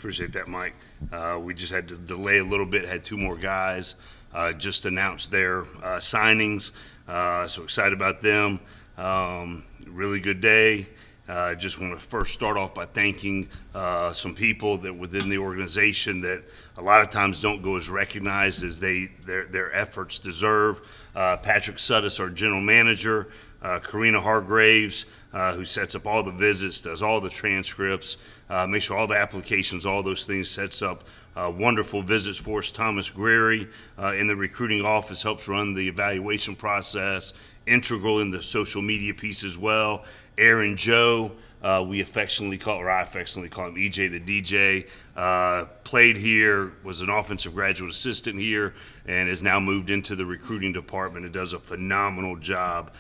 Appreciate that, Mike. We just had to delay a little bit, had two more guys just announced their signings, so excited about them. Really good day. Just want to first start off by thanking some people that within the organization that a lot of times don't go as recognized as their efforts deserve. Patrick Suttis, our general manager, Karina Hargraves, who sets up all the visits, does all the transcripts, makes sure all the applications, all those things, sets up wonderful visits for us. Thomas Greery in the recruiting office helps run the evaluation process, integral in the social media piece as well. Aaron Joe, I affectionately call him EJ the DJ, played here, was an offensive graduate assistant here, and has now moved into the recruiting department and does a phenomenal job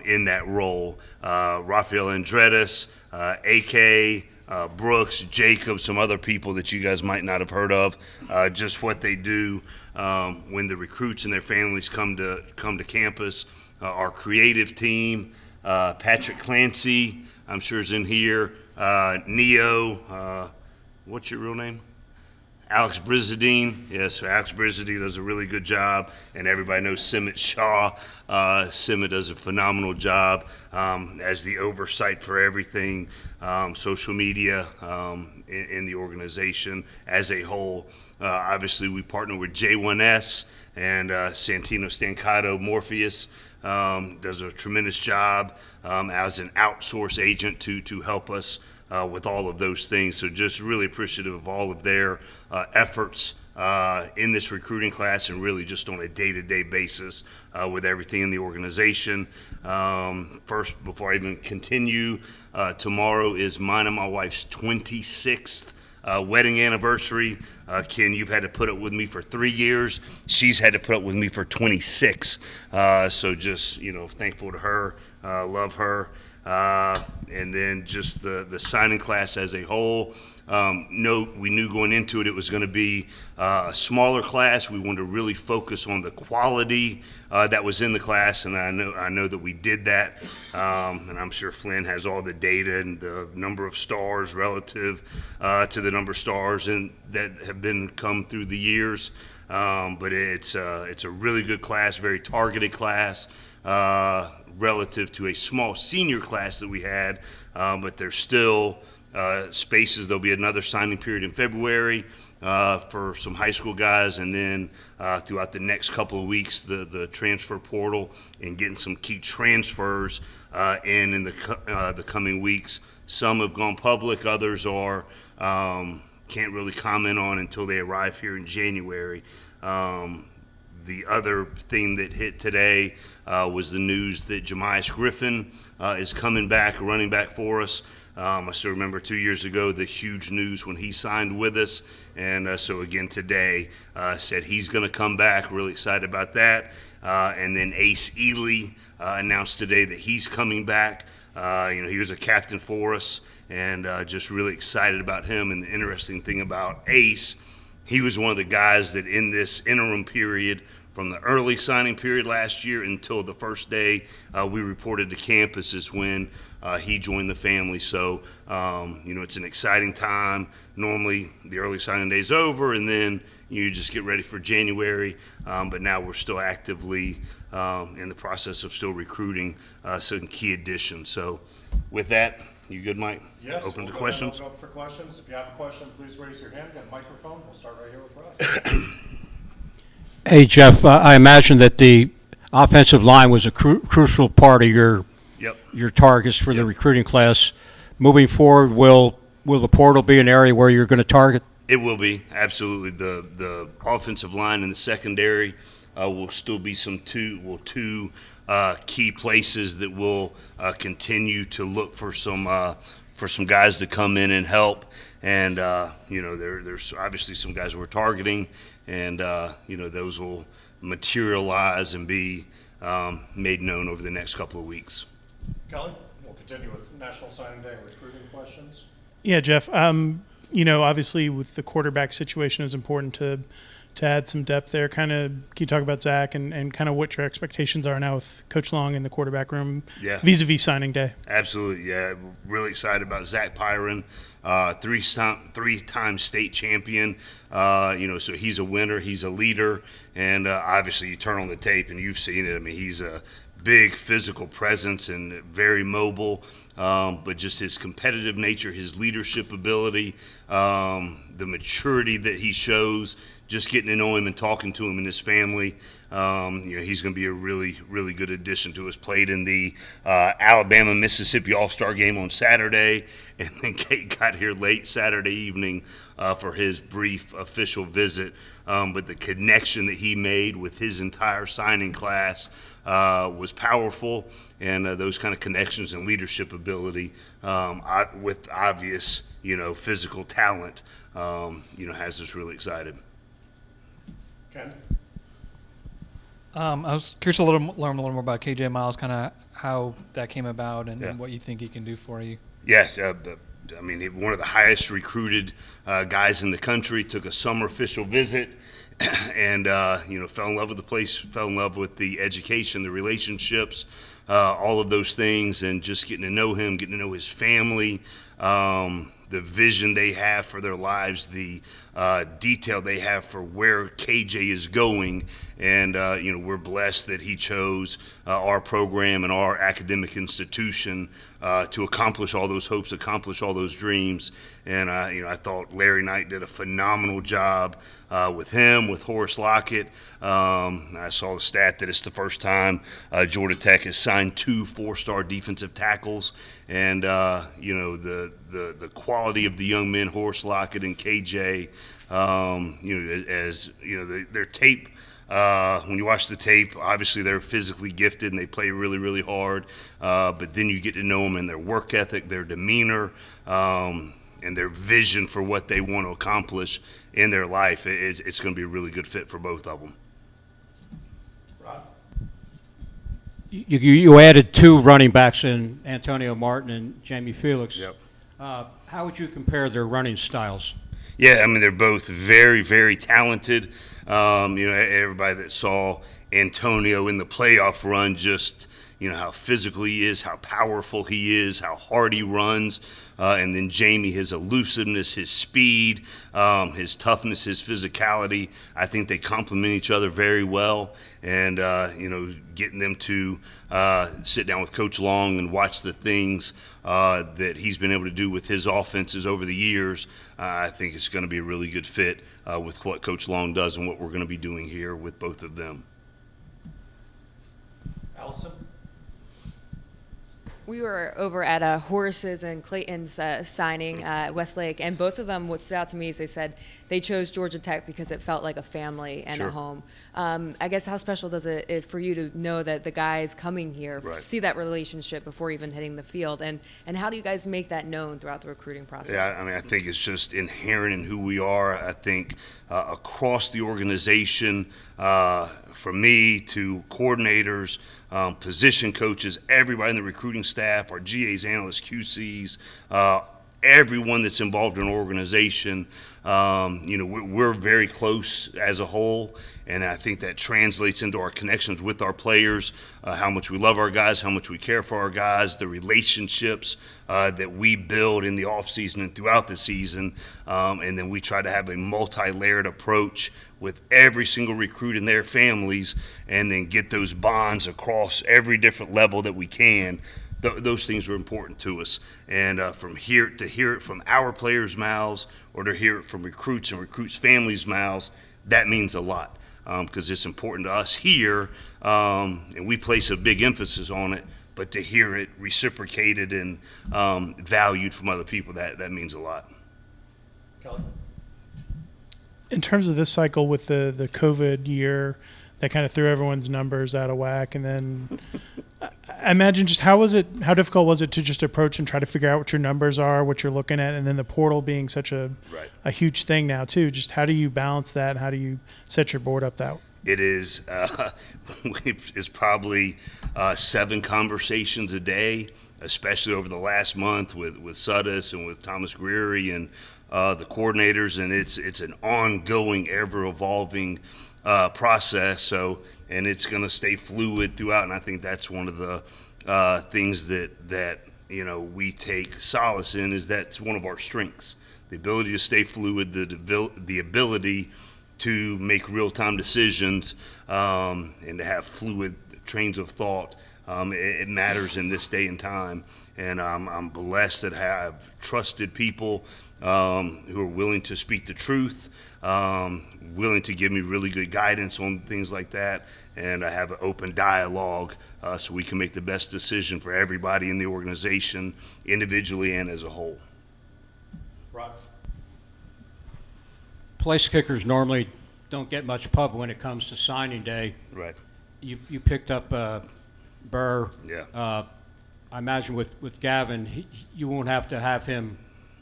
in that role. Rafael Andretti, AK, Brooks, Jacob, some other people that you guys might not have heard of, just what they do when the recruits and their families come to campus. Our creative team, Patrick Clancy, I'm sure is in here. Neo, what's your real name? Alex Brizadine. Yes, so Alex Brizadine does a really good job, and everybody knows Simit Shaw. Simit does a phenomenal job as the oversight for everything, social media in the organization as a whole. Obviously, we partner with J1S and Santino Stancato Morpheus. Does a tremendous job as an outsource agent to help us with all of those things. So just really appreciative of all of their efforts in this recruiting class and really just on a day-to-day basis with everything in the organization. First, before I even continue, tomorrow is mine and my wife's 26th wedding anniversary. Ken, you've had to put up with me for 3 years. She's had to put up with me for 26. So just, thankful to her, love her. And then just the signing class as a whole. We knew going into it was going to be a smaller class. We wanted to really focus on the quality that was in the class, and I know that we did that. And I'm sure Flynn has all the data and the number of stars relative to the number of stars that have come through the years. But it's a really good class, very targeted class. Relative to a small senior class that we had, but there's still spaces. There'll be another signing period in February for some high school guys, and then throughout the next couple of weeks, the transfer portal and getting some key transfers in the coming weeks. Some have gone public, others are can't really comment on until they arrive here in January. The other thing that hit today was the news that Jemias Griffin is coming back, running back for us. I still remember 2 years ago the huge news when he signed with us, and so again today said he's going to come back. Really excited about that. And then Ace Ely announced today that he's coming back. He was a captain for us, and just really excited about him. And the interesting thing about Ace, he was one of the guys that in this interim period from the early signing period last year until the first day we reported to campus is when he joined the family. So, it's an exciting time. Normally the early signing day is over and then you just get ready for January. But now we're still actively in the process of still recruiting some key additions. So with that, you good, Mike? Yes. Open to questions? Open up for questions. If you have a question, please raise your hand. Got a microphone. We'll start right here with Rod. Hey, Geoff, I imagine that the offensive line was a crucial part of your targets for the recruiting class. Moving forward, will the portal be an area where you're going to target? It will be, absolutely. The offensive line and the secondary will still be two key places that we'll continue to look for some guys to come in and help. And there's obviously some guys we're targeting, and those will materialize and be made known over the next couple of weeks. Kelly, we'll continue with National Signing Day and recruiting questions. Yeah, Geoff. Obviously with the quarterback situation, it's important to to add some depth there. Kind of, can you talk about Zach and kind of what your expectations are now with Coach Long in the quarterback room vis-a-vis signing day? Absolutely, yeah. Really excited about Zach Pyron, three-time state champion. So he's a winner, he's a leader, and obviously you turn on the tape and you've seen it. I mean, he's a big physical presence and very mobile, but just his competitive nature, his leadership ability, the maturity that he shows, just getting to know him and talking to him and his family, he's going to be a really, really good addition to us. Played in the Alabama-Mississippi All-Star game on Saturday, and then Kate got here late Saturday evening for his brief official visit. But the connection that he made with his entire signing class was powerful, and those kind of connections and leadership ability with obvious, physical talent, has us really excited. Ken? I was curious to learn a little more about KJ Miles, kind of how that came about and what you think he can do for you. Yes, one of the highest recruited guys in the country. Took a summer official visit, and fell in love with the place, fell in love with the education, the relationships, all of those things, and just getting to know him, getting to know his family, the vision they have for their lives, the detail they have for where KJ is going. And, we're blessed that he chose our program and our academic institution to accomplish all those hopes, accomplish all those dreams. And, I thought Larry Knight did a phenomenal job with him, with Horace Lockett. I saw the stat that it's the first time Georgia Tech has signed 2 4-star defensive tackles. And, the quality of the young men, Horace Lockett and KJ, their tape, when you watch the tape, obviously they're physically gifted and they play really, really hard. But then you get to know them and their work ethic, their demeanor, and their vision for what they want to accomplish in their life. It's going to be a really good fit for both of them. Rod? You added 2 running backs in Antonio Martin and Jamie Felix. Yep. How would you compare their running styles? Yeah, they're both very, very talented. Everybody that saw Antonio in the playoff run, just, how physical he is, how powerful he is, how hard he runs. And then Jamie, his elusiveness, his speed, his toughness, his physicality. I think they complement each other very well. And, getting them to sit down with Coach Long and watch the things that he's been able to do with his offenses over the years, I think it's going to be a really good fit with what Coach Long does and what we're going to be doing here with both of them. Allison? We were over at Horace's and Clayton's signing at Westlake, and both of them, what stood out to me is they said they chose Georgia Tech because it felt like a family and Sure. a home. I guess how special does it for you to know that the guys coming here Right. see that relationship before even hitting the field, and how do you guys make that known throughout the recruiting process? Yeah, I think it's just inherent in who we are. I think across the organization, from me to coordinators, position coaches, everybody in the recruiting staff, our GAs, analysts, QCs, everyone that's involved in an organization, we're very close as a whole, and I think that translates into our connections with our players, how much we love our guys, how much we care for our guys, the relationships that we build in the offseason and throughout the season, and then we try to have a multi-layered approach with every single recruit and their families, and then get those bonds across every different level that we can. Those things are important to us. And from here to hear it from our players' mouths, or to hear it from recruits and recruits' families' mouths, that means a lot, because it's important to us here, and we place a big emphasis on it. But to hear it reciprocated and valued from other people, that means a lot. Kelly? In terms of this cycle with the COVID year, that kind of threw everyone's numbers out of whack, and then I imagine just how difficult was it to just approach and try to figure out what your numbers are, what you're looking at, and then the portal being such a huge thing now too. Just how do you balance that? How do you set your board up that? It is it's probably 7 conversations a day, especially over the last month with Sudis and with Thomas Greery and the coordinators, and it's an ongoing, ever-evolving process. So, and it's going to stay fluid throughout. And I think that's one of the things that we take solace in, is that's one of our strengths: the ability to stay fluid, the ability to make real-time decisions, and to have fluid trains of thought. It matters in this day and time, and I'm blessed that I have trusted people who are willing to speak the truth, willing to give me really good guidance on things like that, and I have an open dialogue so we can make the best decision for everybody in the organization, individually and as a whole. Rod? Place kickers normally don't get much pub when it comes to signing day. Right. You picked up Burr. Yeah. I imagine with Gavin, you won't have to have him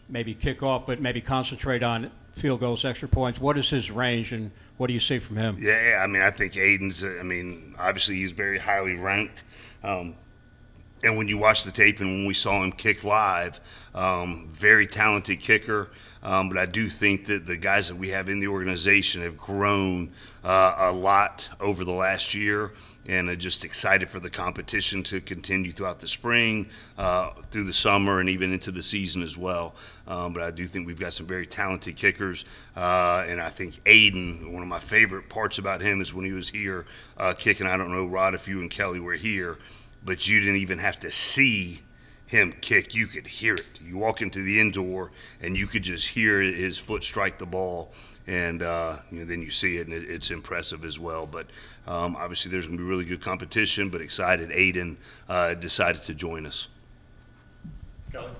maybe kick off, but maybe concentrate on field goals, extra points. What is his range, and what do you see from him? Yeah, I mean, I think Aiden's, obviously he's very highly ranked. And when you watch the tape and when we saw him kick live, very talented kicker. But I do think that the guys that we have in the organization have grown a lot over the last year, and are just excited for the competition to continue throughout the spring, through the summer, and even into the season as well. But I do think we've got some very talented kickers, and I think Aiden, one of my favorite parts about him is when he was here kicking. I don't know, Rod, if you and Kelly were here, but you didn't even have to see him kick. You could hear it. You walk into the indoor and you could just hear his foot strike the ball, and then you see it, and it's impressive as well. But obviously there's going to be really good competition, but excited Aiden decided to join us. Kelly?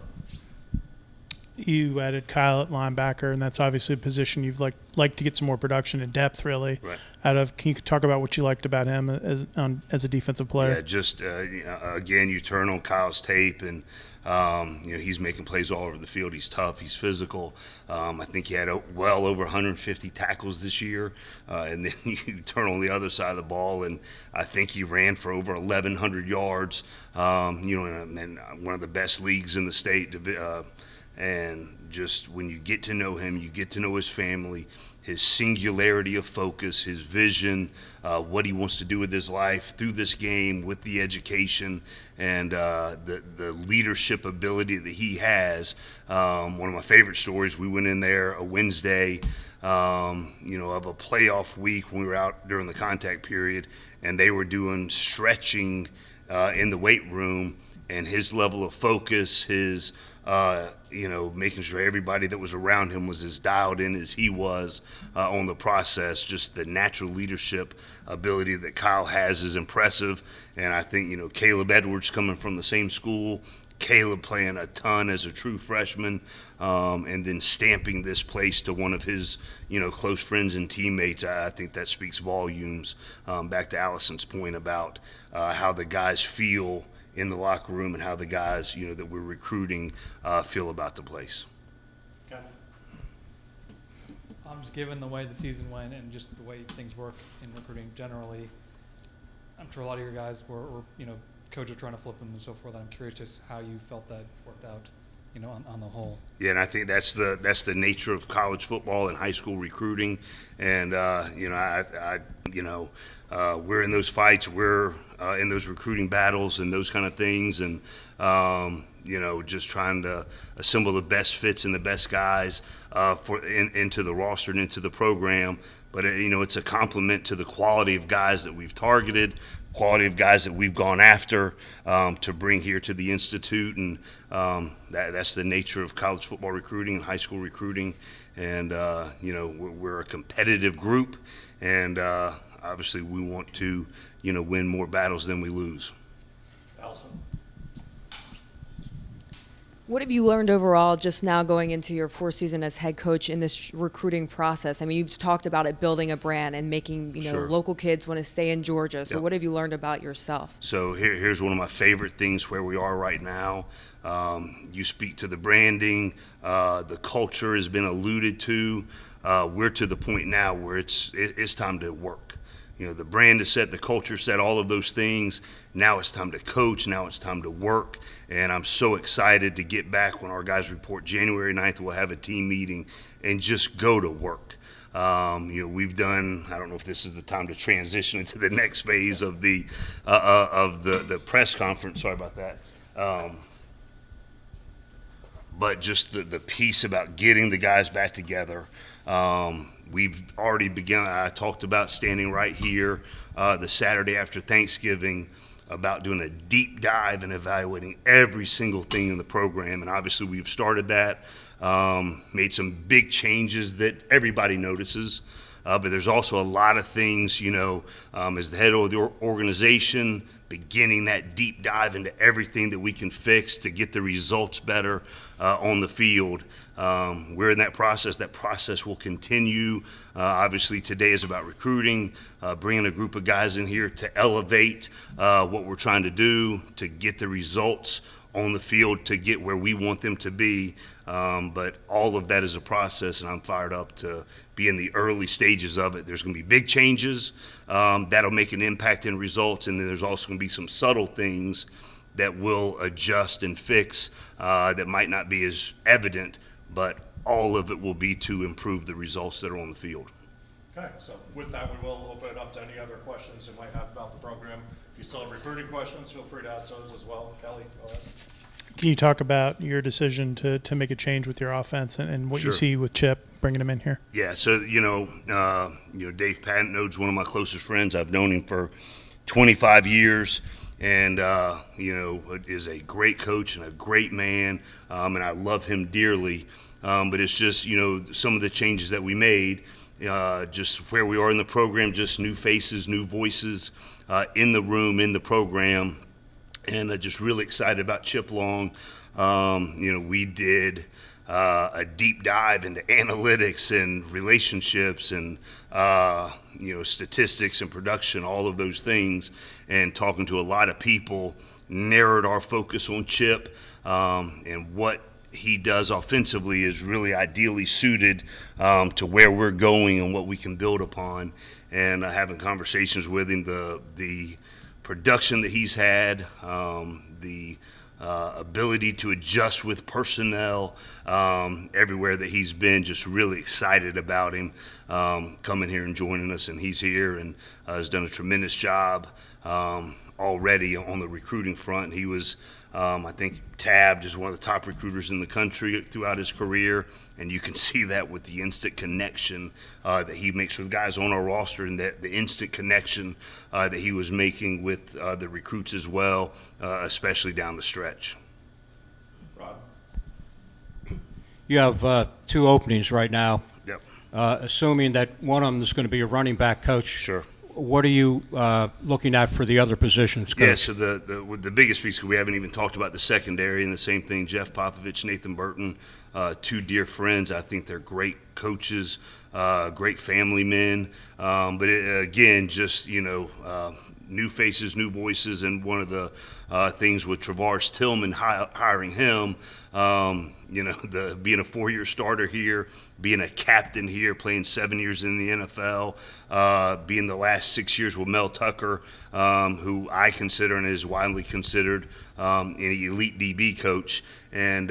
You added Kyle at linebacker, and that's obviously a position you've like to get some more production and depth, really. Right. Out of, can you talk about what you liked about him as a defensive player? Yeah, just again, you turn on Kyle's tape, and he's making plays all over the field. He's tough. He's physical. I think he had well over 150 tackles this year. And then you turn on the other side of the ball, and I think he ran for over 1,100 yards. In one of the best leagues in the state. And just when you get to know him, you get to know his family, his singularity of focus, his vision, what he wants to do with his life through this game, with the education, and the leadership ability that he has. One of my favorite stories, we went in there a Wednesday, of a playoff week when we were out during the contact period, and they were doing stretching in the weight room, and his level of focus, his making sure everybody that was around him was as dialed in as he was on the process. Just the natural leadership ability that Kyle has is impressive. And I think, Caleb Edwards coming from the same school, Caleb playing a ton as a true freshman, and then stamping this place to one of his, close friends and teammates. I think that speaks volumes, back to Allison's point about how the guys feel in the locker room, and how the guys, that we're recruiting feel about the place. Okay. Just given the way the season went and just the way things work in recruiting generally, I'm sure a lot of your guys were coaches trying to flip them and so forth. I'm curious just how you felt that worked out, on the whole. Yeah, and I think that's the nature of college football and high school recruiting. And we're in those fights, we're in those recruiting battles and those kind of things, and just trying to assemble the best fits and the best guys into the roster and into the program. But it's a compliment to the quality of guys that we've targeted, quality of guys that we've gone after to bring here to the Institute, and that's the nature of college football recruiting and high school recruiting. And we're a competitive group, and obviously we want to win more battles than we lose. Allison? What have you learned overall just now going into your fourth season as head coach in this recruiting process? I mean, you've talked about it building a brand and making, Sure. local kids want to stay in Georgia. So Yep. what have you learned about yourself? So here's one of my favorite things where we are right now. You speak to the branding, the culture has been alluded to. We're to the point now where it's time to work. the brand is set, the culture set, all of those things. Now it's time to coach. Now it's time to work. And I'm so excited to get back when our guys report January 9th. We'll have a team meeting and just go to work. We've done, I don't know if this is the time to transition into the next phase of the press conference. Sorry about that. But just the piece about getting the guys back together. We've already begun. I talked about standing right here the Saturday after Thanksgiving about doing a deep dive and evaluating every single thing in the program. And obviously we've started that, made some big changes that everybody notices. But there's also a lot of things, as the head of the organization, beginning that deep dive into everything that we can fix to get the results better on the field. We're in that process. That process will continue. Obviously, today is about recruiting, bringing a group of guys in here to elevate what we're trying to do, to get the results on the field to get where we want them to be. But all of that is a process, and I'm fired up to be in the early stages of it. There's going to be big changes that'll make an impact in results, and then there's also going to be some subtle things that will adjust and fix that might not be as evident, but all of it will be to improve the results that are on the field. Okay, so with that, we will open it up to any other questions you might have about the program. If you still have recruiting questions, feel free to ask those as well. Kelly, go ahead. Can you talk about your decision to make a change with your offense and what Sure. you see with Chip bringing him in here? Yeah, so Dave Patnode's one of my closest friends. I've known him for 25 years, and is a great coach and a great man, and I love him dearly. But it's just some of the changes that we made, just where we are in the program, just new faces, new voices in the room, in the program. And just really excited about Chip Long. We did a deep dive into analytics and relationships and, statistics and production, all of those things. And talking to a lot of people, narrowed our focus on Chip and what he does offensively is really ideally suited to where we're going and what we can build upon. And having conversations with him, the production that he's had, the ability to adjust with personnel everywhere that he's been, just really excited about him coming here and joining us. And he's here and has done a tremendous job already on the recruiting front. He was, I think, tabbed as one of the top recruiters in the country throughout his career, and you can see that with the instant connection that he makes with guys on our roster, and the instant connection that he was making with the recruits as well, especially down the stretch. Rod? You have two openings right now. Yep. Assuming that one of them is going to be a running back coach. Sure. What are you looking at for the other positions, Coach? Yeah, so the biggest piece, we haven't even talked about the secondary, and the same thing, Geoff Popovich, Nathan Burton, two dear friends. I think they're great coaches, great family men. But again, just, new faces, new voices, and one of the things with Travaris Tillman hiring him, being a 4-year starter here, being a captain here, playing 7 years in the NFL, being the last 6 years with Mel Tucker, who I consider and is widely considered an elite DB coach, and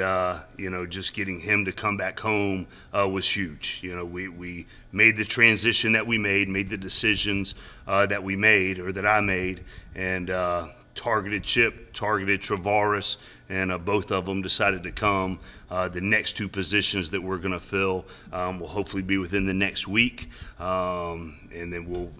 just getting him to come back home was huge. We made the transition that we made the decisions that we made, or that I made, and targeted Chip, targeted Travaris, and both of them decided to come. The next two positions that we're going to fill will hopefully be within the next week, and then we'll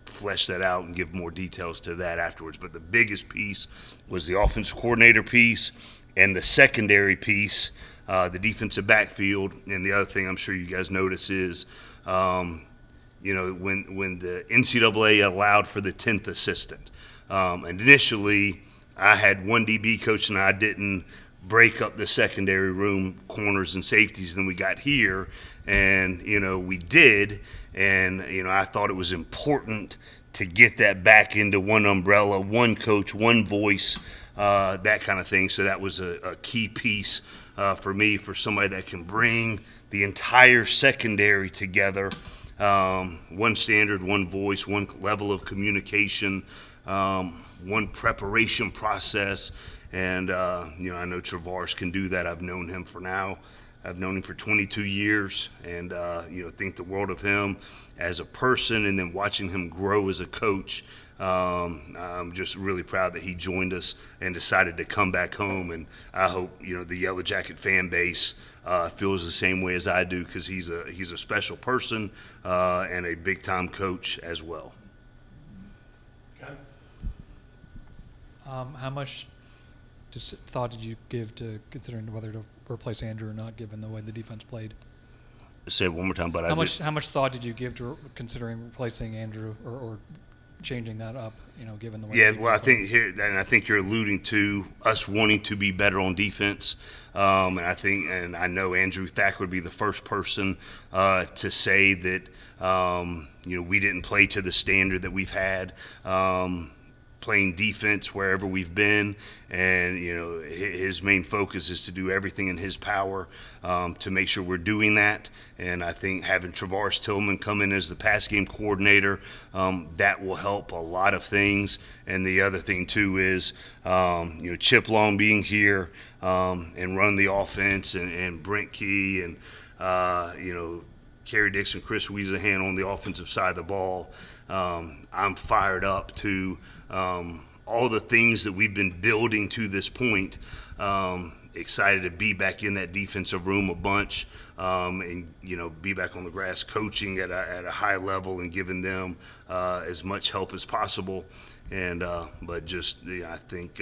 flesh that out and give more details to that afterwards. But the biggest piece was the offensive coordinator piece and the secondary piece, the defensive backfield. And the other thing I'm sure you guys notice is, when the NCAA allowed for the 10th assistant, and initially I had one DB coach and I didn't break up the secondary room, corners and safeties. Then we got here, and we did, and I thought it was important to get that back into one umbrella, one coach, one voice, that kind of thing. So that was a key piece for me, for somebody that can bring the entire secondary together one standard, one voice, one level of communication, one preparation process. And, I know Travaris can do that. I've known him for 22 years and, think the world of him as a person and then watching him grow as a coach. I'm just really proud that he joined us and decided to come back home. And I hope, the Yellow Jacket fan base feels the same way as I do, because he's a special person and a big-time coach as well. Ken? How much thought did you give to considering whether to replace Andrew or not, given the way the defense played? Say it one more time, but How much thought did you give to considering replacing Andrew or changing that up? Given the way. Yeah, well, I think you're alluding to us wanting to be better on defense, and I know Andrew Thacker would be the first person to say that we didn't play to the standard that we've had. Playing defense wherever we've been, and his main focus is to do everything in his power to make sure we're doing that. And I think having Travaris Tillman come in as the pass game coordinator, that will help a lot of things. And the other thing too is Chip Long being here and run the offense, and Brent Key and Kerry Dixon, Chris Weasahan on the offensive side of the ball. I'm fired up to all the things that we've been building to this point. Excited to be back in that defensive room a bunch, and be back on the grass coaching at a high level and giving them as much help as possible. And but just I think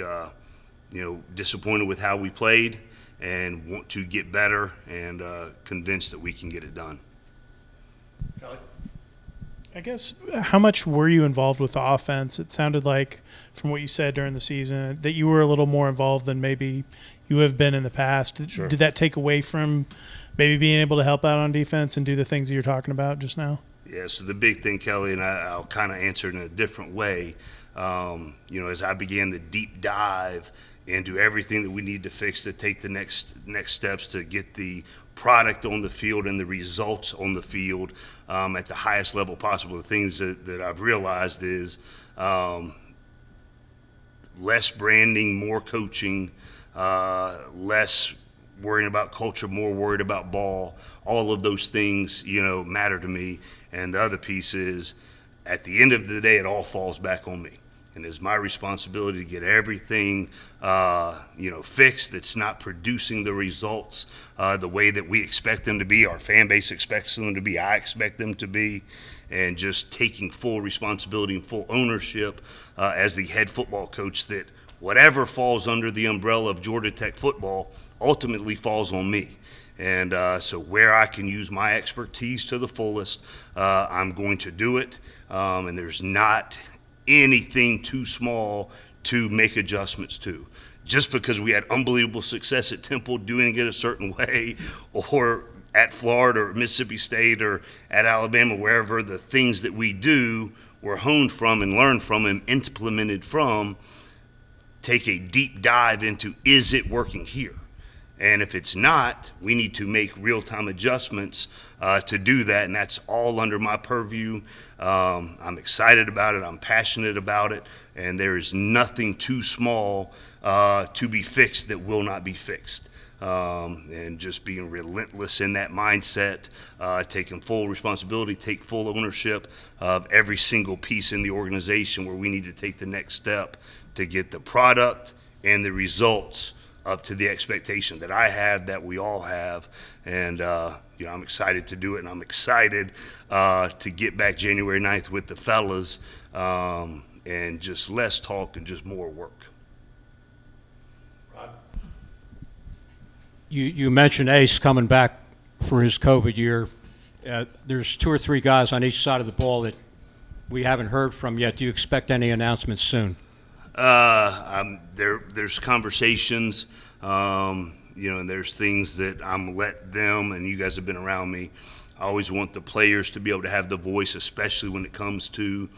disappointed with how we played and want to get better and convinced that we can get it done. Kelly? I guess, how much were you involved with the offense? It sounded like, from what you said during the season, that you were a little more involved than maybe you have been in the past. Sure. Did that take away from maybe being able to help out on defense and do the things that you're talking about just now? Yeah, so the big thing, Kelly, and I'll kind of answer it in a different way. As I began the deep dive into everything that we need to fix to take the next steps to get the product on the field and the results on the field at the highest level possible, the things that I've realized is less branding, more coaching, less worrying about culture, more worried about ball. All of those things, matter to me. And the other piece is, at the end of the day, it all falls back on me. And it's my responsibility to get everything, fixed that's not producing the results the way that we expect them to be, our fan base expects them to be, I expect them to be, and just taking full responsibility and full ownership as the head football coach, that whatever falls under the umbrella of Georgia Tech football ultimately falls on me. And so where I can use my expertise to the fullest, I'm going to do it. And there's not anything too small to make adjustments to. Just because we had unbelievable success at Temple doing it a certain way, or at Florida or Mississippi State or at Alabama, wherever the things that we do were honed from and learned from and implemented from, take a deep dive into, is it working here? And if it's not, we need to make real-time adjustments to do that, and that's all under my purview. I'm excited about it. I'm passionate about it, and there is nothing too small to be fixed that will not be fixed. And just being relentless in that mindset, taking full responsibility, take full ownership of every single piece in the organization where we need to take the next step to get the product and the results up to the expectation that I have, that we all have. And I'm excited to do it, and I'm excited to get back January 9th with the fellas, and just less talk and just more work. Rod? You mentioned Ace coming back for his COVID year. There's 2 or 3 guys on each side of the ball that we haven't heard from yet. Do you expect any announcements soon? There's conversations, and there's things that I'm let them, and you guys have been around me. I always want the players to be able to have the voice, especially when it comes to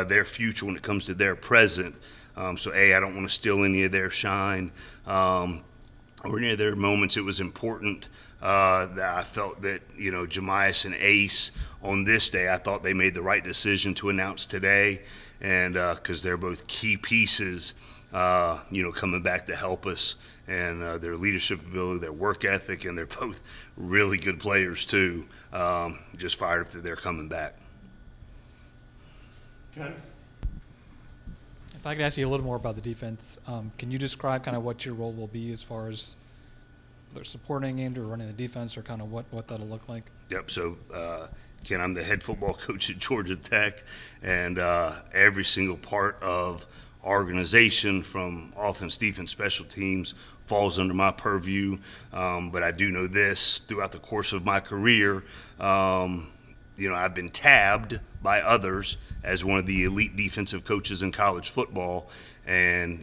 their future, when it comes to their present. I don't want to steal any of their shine or any of their moments. It was important that I felt that, Jemias and Ace on this day, I thought they made the right decision to announce today, and because they're both key pieces, coming back to help us, and their leadership ability, their work ethic, and they're both really good players too. Just fired up that they're coming back. Ken? If I could ask you a little more about the defense, can you describe kind of what your role will be as far as whether supporting and or running the defense, or kind of what that'll look like? Yep. So, Ken, I'm the head football coach at Georgia Tech, and every single part of our organization, from offense, defense, special teams, falls under my purview. But I do know this: throughout the course of my career, I've been tabbed by others as one of the elite defensive coaches in college football, and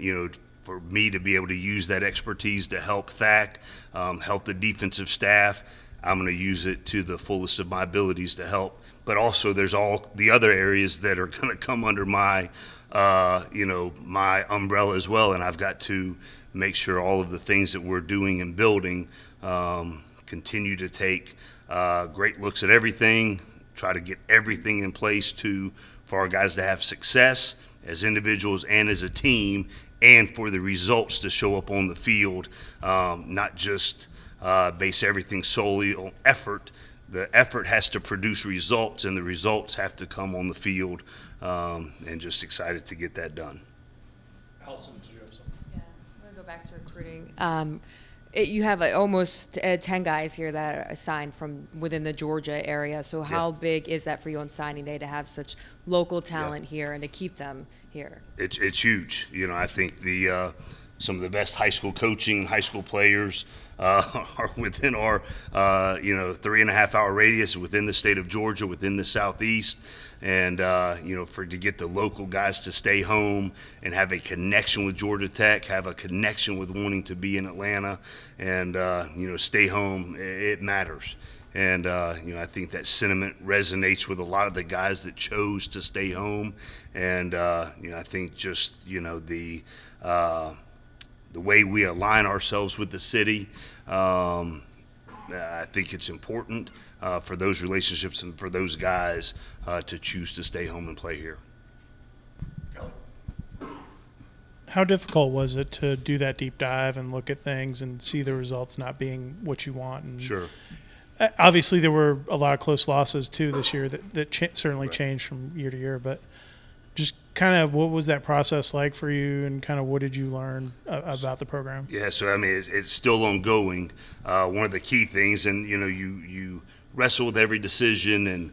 for me to be able to use that expertise to help Thack, help the defensive staff, I'm going to use it to the fullest of my abilities to help. But also, there's all the other areas that are going to come under my, my umbrella as well, and I've got to make sure all of the things that we're doing and building continue to take great looks at everything, try to get everything in place for our guys to have success as individuals and as a team, and for the results to show up on the field, not just base everything solely on effort. The effort has to produce results, and the results have to come on the field, and just excited to get that done. Allison, did you have something? Yeah, I'm going to go back to recruiting. You have almost 10 guys here that are assigned from within the Georgia area. So how big is that for you on signing day to have such local talent here and to keep them here? It's huge. I think some of the best high school coaching, high school players are within our 3.5 hour radius within the state of Georgia, within the Southeast. And, to get the local guys to stay home and have a connection with Georgia Tech, have a connection with wanting to be in Atlanta, and, stay home, it matters. And, I think that sentiment resonates with a lot of the guys that chose to stay home. And, I think just, the way we align ourselves with the city, I think it's important for those relationships and for those guys to choose to stay home and play here. Kelly? How difficult was it to do that deep dive and look at things and see the results not being what you want? And Sure. obviously, there were a lot of close losses too this year that certainly Right. changed from year to year. But just kind of what was that process like for you, and kind of what did you learn about the program? Yeah, so it's still ongoing. One of the key things, and you wrestle with every decision, and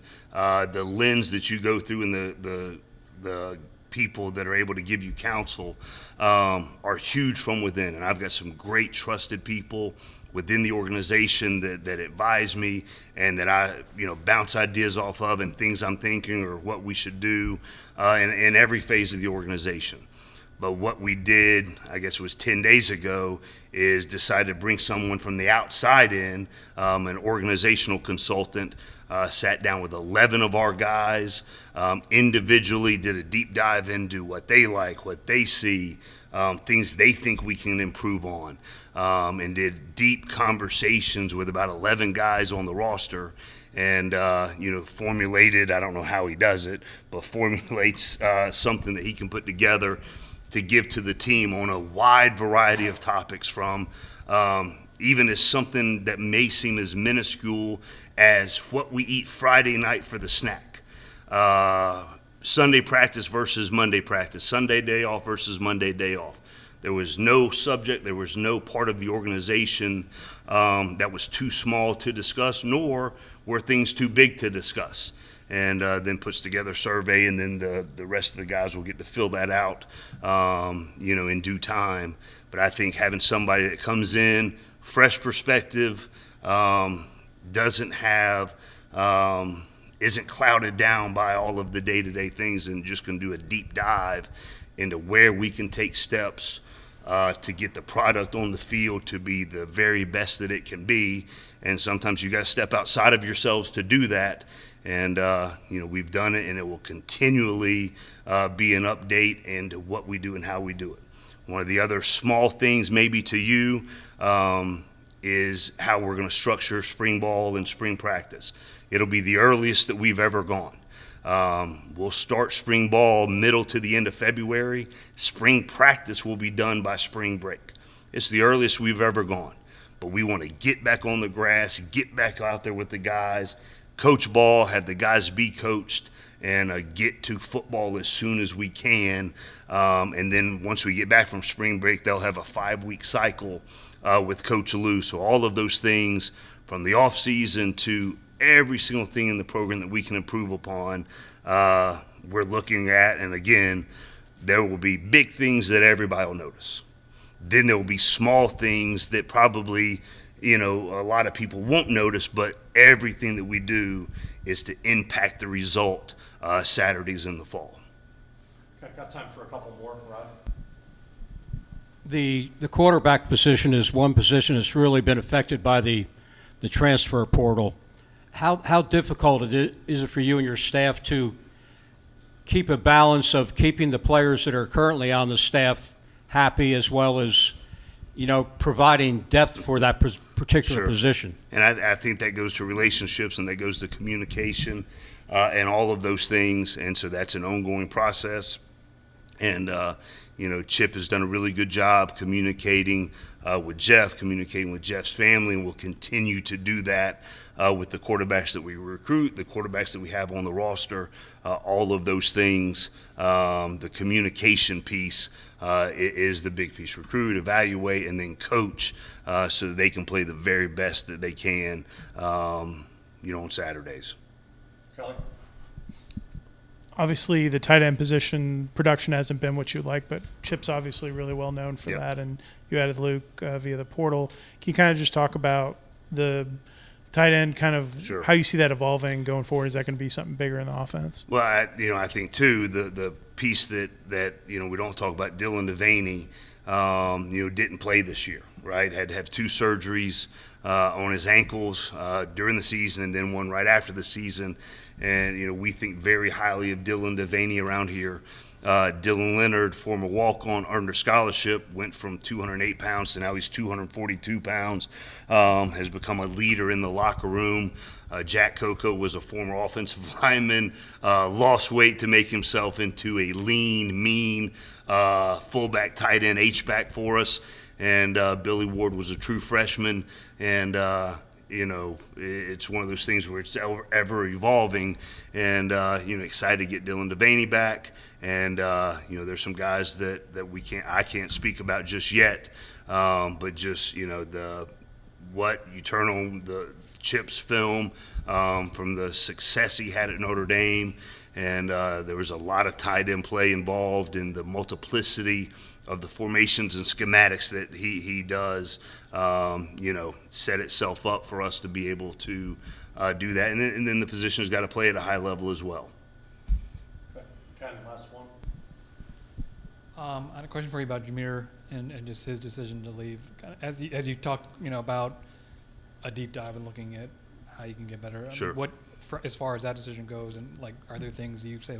the lens that you go through, and the people that are able to give you counsel are huge from within. And I've got some great trusted people within the organization that advise me, and that I bounce ideas off of, and things I'm thinking or what we should do in every phase of the organization. But what we did, I guess it was 10 days ago, is decide to bring someone from the outside in, an organizational consultant, sat down with 11 of our guys, individually did a deep dive into what they like, what they see, things they think we can improve on, and did deep conversations with about 11 guys on the roster, and formulated, I don't know how he does it, but formulates something that he can put together to give to the team on a wide variety of topics, from even as something that may seem as minuscule as what we eat Friday night for the snack. Sunday practice versus Monday practice, Sunday day off versus Monday day off. There was no subject, there was no part of the organization that was too small to discuss, nor were things too big to discuss. And then puts together a survey, and then the rest of the guys will get to fill that out, in due time. But I think having somebody that comes in, fresh perspective, doesn't have, isn't clouded down by all of the day-to-day things, and just can do a deep dive into where we can take steps to get the product on the field to be the very best that it can be. And sometimes you got to step outside of yourselves to do that. And, we've done it, and it will continually be an update into what we do and how we do it. One of the other small things maybe to you is how we're going to structure spring ball and spring practice. It'll be the earliest that we've ever gone. We'll start spring ball middle to the end of February. Spring practice will be done by spring break. It's the earliest we've ever gone. But we want to get back on the grass, get back out there with the guys, coach ball, have the guys be coached, and get to football as soon as we can. And then once we get back from spring break, they'll have a 5-week cycle with Coach Lou. So all of those things from the off season to every single thing in the program that we can improve upon, we're looking at. And again, there will be big things that everybody will notice. Then there will be small things that probably, a lot of people won't notice, but everything that we do is to impact the result Saturdays in the fall. Okay, got time for a couple more, Rod? The quarterback position is one position that's really been affected by the transfer portal. How difficult is it for you and your staff to keep a balance of keeping the players that are currently on the staff happy, as well as providing depth for that particular Sure. position? And I think that goes to relationships, and that goes to communication, and all of those things. And so that's an ongoing process. And, Chip has done a really good job communicating with Geoff, communicating with Jeff's family, and will continue to do that with the quarterbacks that we recruit, the quarterbacks that we have on the roster, all of those things. The communication piece is the big piece. Recruit, evaluate, and then coach so that they can play the very best that they can, on Saturdays. Kelly? Obviously, the tight end position production hasn't been what you like, but Chip's obviously really well known for Yep. that, and you added Luke via the portal. Can you kind of just talk about the tight end, kind of Sure. how you see that evolving going forward? Is that going to be something bigger in the offense? Well, I think too the piece that we don't talk about, Dylan Devaney, didn't play this year, right? Had to have 2 surgeries on his ankles during the season, and then one right after the season. And we think very highly of Dylan Devaney around here. Dylan Leonard, former walk-on, earned a scholarship, went from 208 pounds to now he's 242 pounds, has become a leader in the locker room. Jack Coco was a former offensive lineman, lost weight to make himself into a lean, mean fullback, tight end, H-back for us. And Billy Ward was a true freshman, and it's one of those things where it's ever evolving, and excited to get Dylan Devaney back. And there's some guys that I can't speak about just yet, but just what you turn on the Chip's film from the success he had at Notre Dame, and there was a lot of tight end play involved in the multiplicity of the formations and schematics that he does, set itself up for us to be able to do that. And then the position's got to play at a high level as well. Okay, Ken, last one. I had a question for you about Jameer and just his decision to leave. As you talked, about a deep dive and looking at how you can get better. Sure. As far as that decision goes, and are there things you say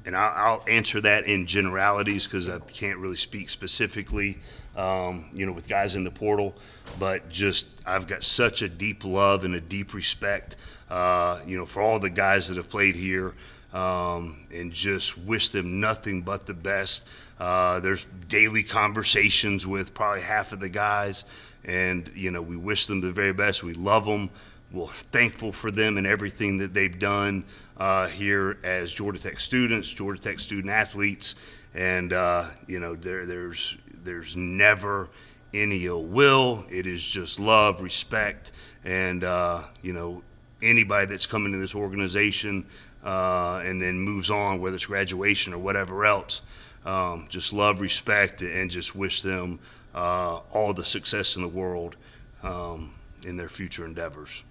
And I'll answer that in generalities because I can't really speak specifically, with guys in the portal. But just I've got such a deep love and a deep respect, for all the guys that have played here, and just wish them nothing but the best. There's daily conversations with probably half of the guys, and we wish them the very best. We love them. We're thankful for them and everything that they've done here as Georgia Tech students, Georgia Tech student athletes, and there's never any ill will. It is just love, respect, and anybody that's come into this organization and then moves on, whether it's graduation or whatever else, just love, respect, and just wish them all the success in the world in their future endeavors.